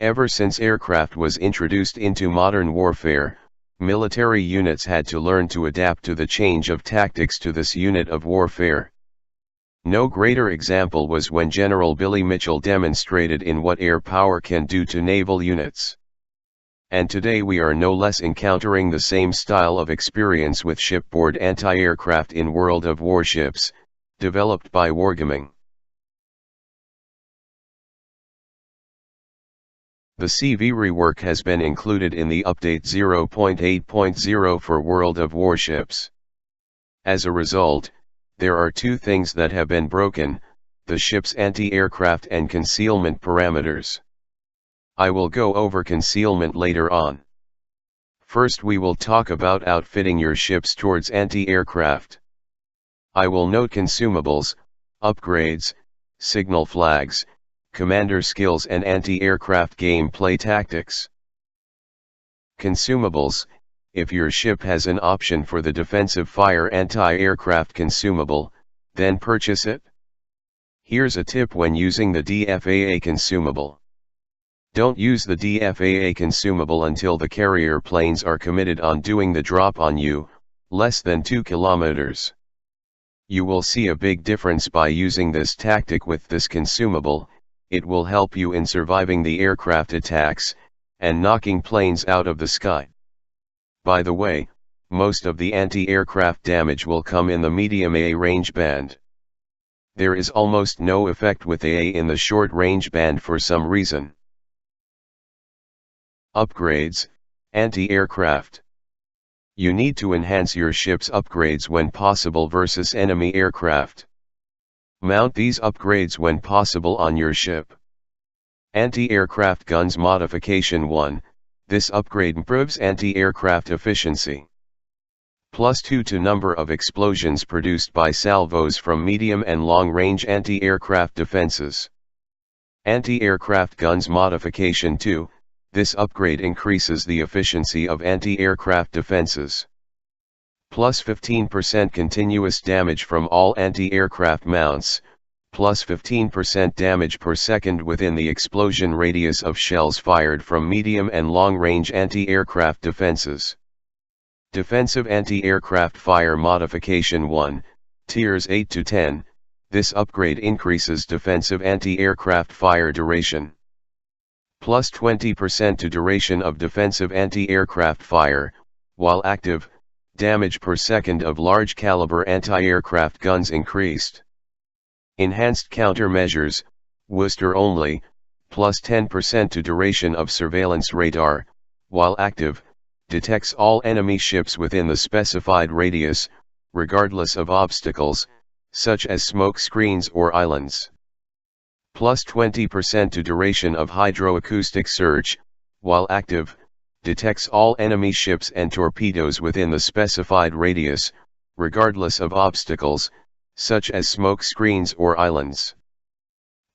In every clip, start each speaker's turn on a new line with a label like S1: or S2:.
S1: Ever since aircraft was introduced into modern warfare, military units had to learn to adapt to the change of tactics to this unit of warfare. No greater example was when General Billy Mitchell demonstrated in what air power can do to naval units. And today we are no less encountering the same style of experience with shipboard anti-aircraft in World of Warships, developed by Wargaming. The CV rework has been included in the update 0.8.0 for World of Warships. As a result, there are two things that have been broken: the ship's anti-aircraft and concealment parameters. I will go over concealment later on. First we will talk about outfitting your ships towards anti-aircraft. I will note consumables, upgrades, signal flags, commander skills and anti-aircraft gameplay tactics. Consumables: if your ship has an option for the defensive fire anti-aircraft consumable, then purchase it. Here's a tip when using the DFAA consumable. Don't use the DFAA consumable until the carrier planes are committed on doing the drop on you, less than 2 kilometers. You will see a big difference by using this tactic with this consumable. It will help you in surviving the aircraft attacks, and knocking planes out of the sky. By the way, most of the anti-aircraft damage will come in the medium AA range band. There is almost no effect with AA in the short range band for some reason. Upgrades, anti-aircraft. You need to enhance your ship's upgrades when possible versus enemy aircraft. Mount these upgrades when possible on your ship. Anti-aircraft guns modification 1, this upgrade improves anti-aircraft efficiency. +2 to number of explosions produced by salvos from medium and long-range anti-aircraft defenses. Anti-aircraft guns modification 2, this upgrade increases the efficiency of anti-aircraft defenses. +15% continuous damage from all anti-aircraft mounts, +15% damage per second within the explosion radius of shells fired from medium and long-range anti-aircraft defenses. Defensive anti-aircraft fire modification 1, tiers 8 to 10, this upgrade increases defensive anti-aircraft fire duration. +20% to duration of defensive anti-aircraft fire, while active, damage per second of large caliber anti-aircraft guns increased. Enhanced countermeasures, Worcester only, +10% to duration of surveillance radar, while active, detects all enemy ships within the specified radius, regardless of obstacles, such as smoke screens or islands. +20% to duration of hydroacoustic search, while active, detects all enemy ships and torpedoes within the specified radius, regardless of obstacles, such as smoke screens or islands.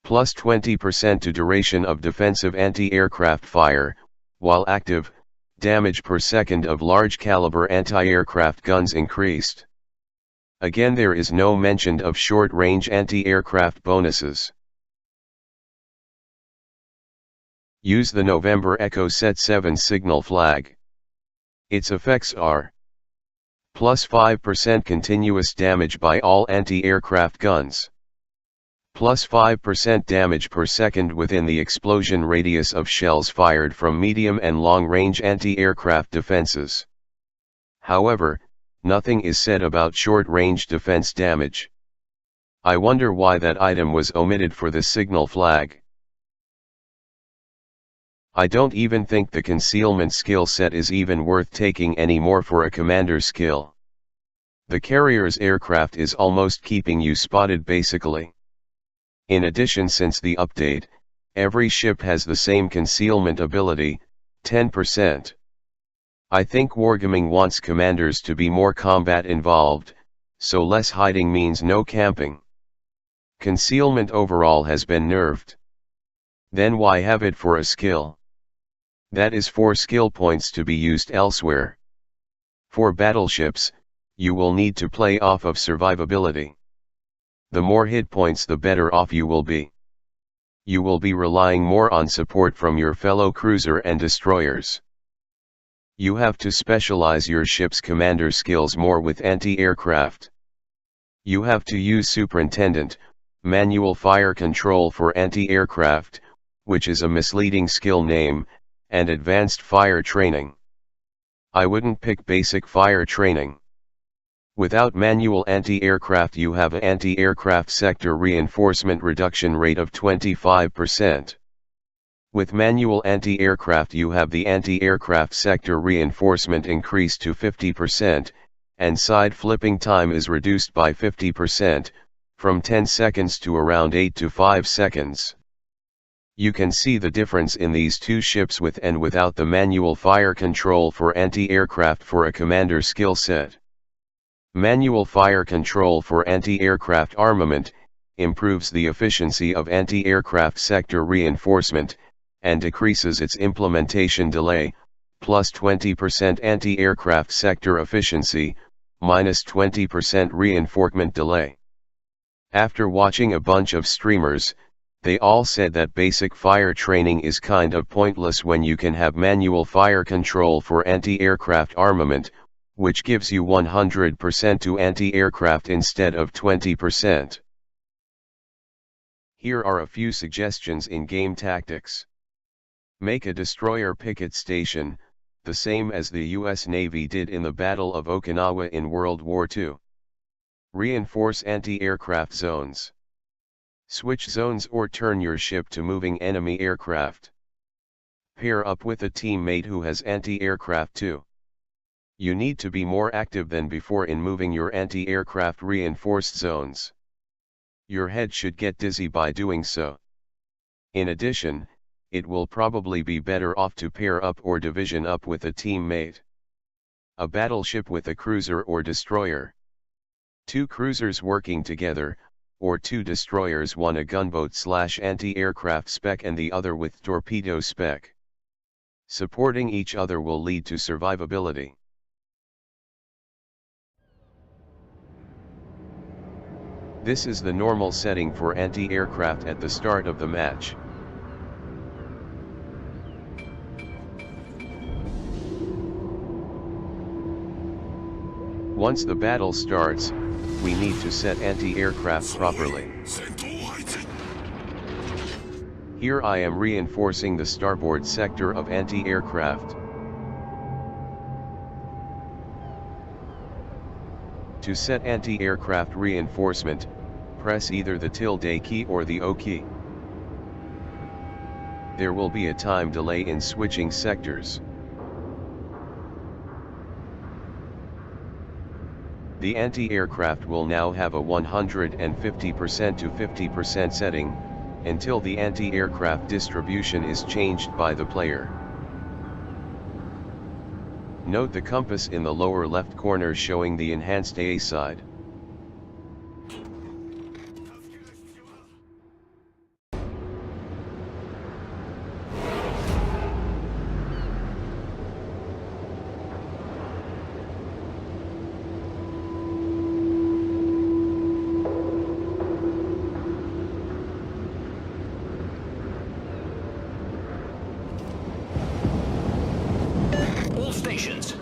S1: +20% to duration of defensive anti-aircraft fire, while active, damage per second of large caliber anti-aircraft guns increased. Again, there is no mention of short-range anti-aircraft bonuses. Use the November Echo Setteseven signal flag. Its effects are +5% continuous damage by all anti-aircraft guns, +5% damage per second within the explosion radius of shells fired from medium and long-range anti-aircraft defenses. However, nothing is said about short-range defense damage. I wonder why that item was omitted for the signal flag. I don't even think the concealment skill set is even worth taking anymore for a commander skill. The carrier's aircraft is almost keeping you spotted basically. In addition, since the update, every ship has the same concealment ability, 10%. I think Wargaming wants commanders to be more combat involved, so less hiding means no camping. Concealment overall has been nerfed. Then why have it for a skill? That is 4 skill points to be used elsewhere. For battleships, you will need to play off of survivability. The more hit points the better off you will be. you will be relying more on support from your fellow cruiser and destroyers. You have to specialize your ship's commander skills more with anti-aircraft. You have to use Superintendent, manual fire control for anti-aircraft, which is a misleading skill name, and advanced fire training. I wouldn't pick basic fire training. Without manual anti-aircraft you have an anti-aircraft sector reinforcement reduction rate of 25%. With manual anti-aircraft you have the anti-aircraft sector reinforcement increased to 50%, and side flipping time is reduced by 50%, from 10 seconds to around 8 to 5 seconds. You can see the difference in these two ships with and without the manual fire control for anti-aircraft for a commander skill set. Manual fire control for anti-aircraft armament improves the efficiency of anti-aircraft sector reinforcement, and decreases its implementation delay, plus 20% anti-aircraft sector efficiency, minus 20% reinforcement delay. After watching a bunch of streamers, they all said that basic fire training is kind of pointless when you can have manual fire control for anti-aircraft armament, which gives you 100% to anti-aircraft instead of 20%. Here are a few suggestions in game tactics. Make a destroyer picket station, the same as the US Navy did in the Battle of Okinawa in World War II. Reinforce anti-aircraft zones. Switch zones or turn your ship to moving enemy aircraft. Pair up with a teammate who has anti-aircraft too. You need to be more active than before in moving your anti-aircraft reinforced zones. Your head should get dizzy by doing so. In addition, it will probably be better off to pair up or division up with a teammate. A battleship with a cruiser or destroyer. 2 cruisers working together, or 2 destroyers, one a gunboat/anti-aircraft spec and the other with torpedo spec. Supporting each other will lead to survivability. This is the normal setting for anti-aircraft at the start of the match. Once the battle starts, we need to set anti-aircraft properly. Here I am reinforcing the starboard sector of anti-aircraft. To set anti-aircraft reinforcement, press either the tilde key or the O key. There will be a time delay in switching sectors. The anti-aircraft will now have a 150% to 50% setting, until the anti-aircraft distribution is changed by the player. Note the compass in the lower left corner showing the enhanced A side.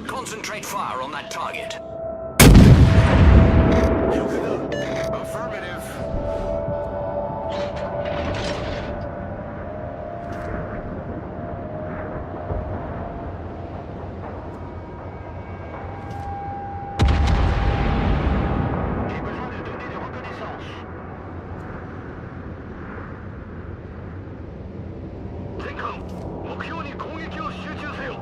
S2: Concentrate fire on that target. Affirmative. J'ai besoin de données de reconnaissance. Jingles, 目標に攻撃を集中せよ。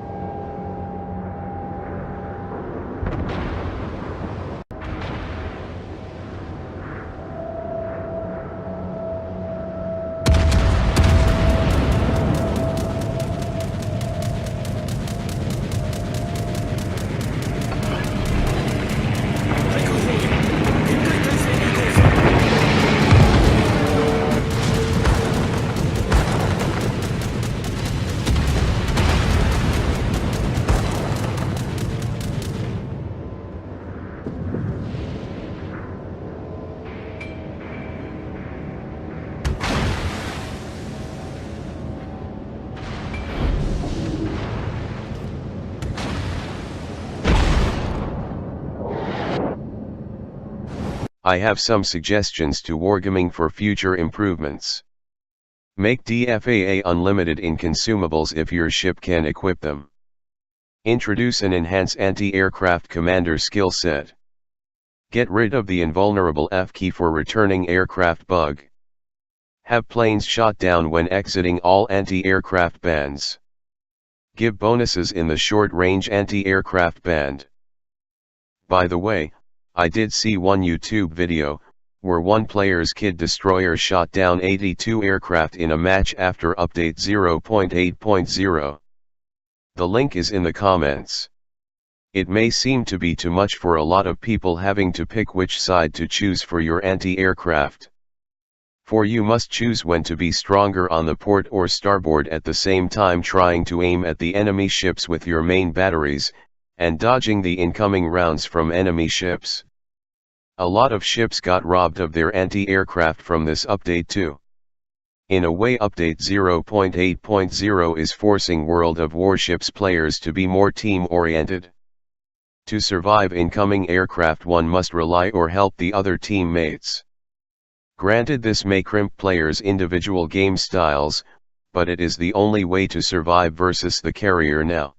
S1: I have some suggestions to wargaming for future improvements. Make DFAA unlimited in consumables if your ship can equip them. Introduce an enhanced anti-aircraft commander skill set. Get rid of the invulnerable F key for returning aircraft bug. Have planes shot down when exiting all anti-aircraft bans. Give bonuses in the short-range anti-aircraft band. By the way, I did see one YouTube video, where one player's kid destroyer shot down 82 aircraft in a match after update 0.8.0. The link is in the comments. It may seem to be too much for a lot of people having to pick which side to choose for your anti-aircraft. For you must choose when to be stronger on the port or starboard at the same time trying to aim at the enemy ships with your main batteries, and dodging the incoming rounds from enemy ships. A lot of ships got robbed of their anti-aircraft from this update too. In a way, update 0.8.0 is forcing World of Warships players to be more team-oriented. To survive incoming aircraft, one must rely or help the other teammates. Granted, this may crimp players' individual game styles, but it is the only way to survive versus the carrier now.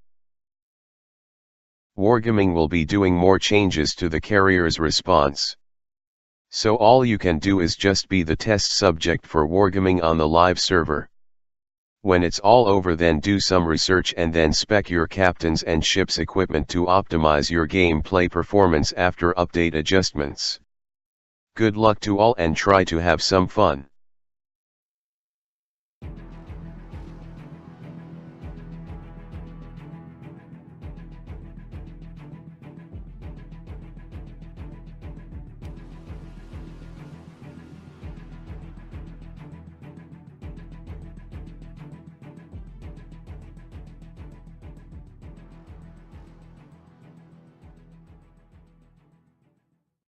S1: Wargaming will be doing more changes to the carrier's response. So all you can do is just be the test subject for wargaming on the live server. When it's all over, then do some research and then spec your captains and ship's equipment to optimize your gameplay performance after update adjustments. Good luck to all and try to have some fun.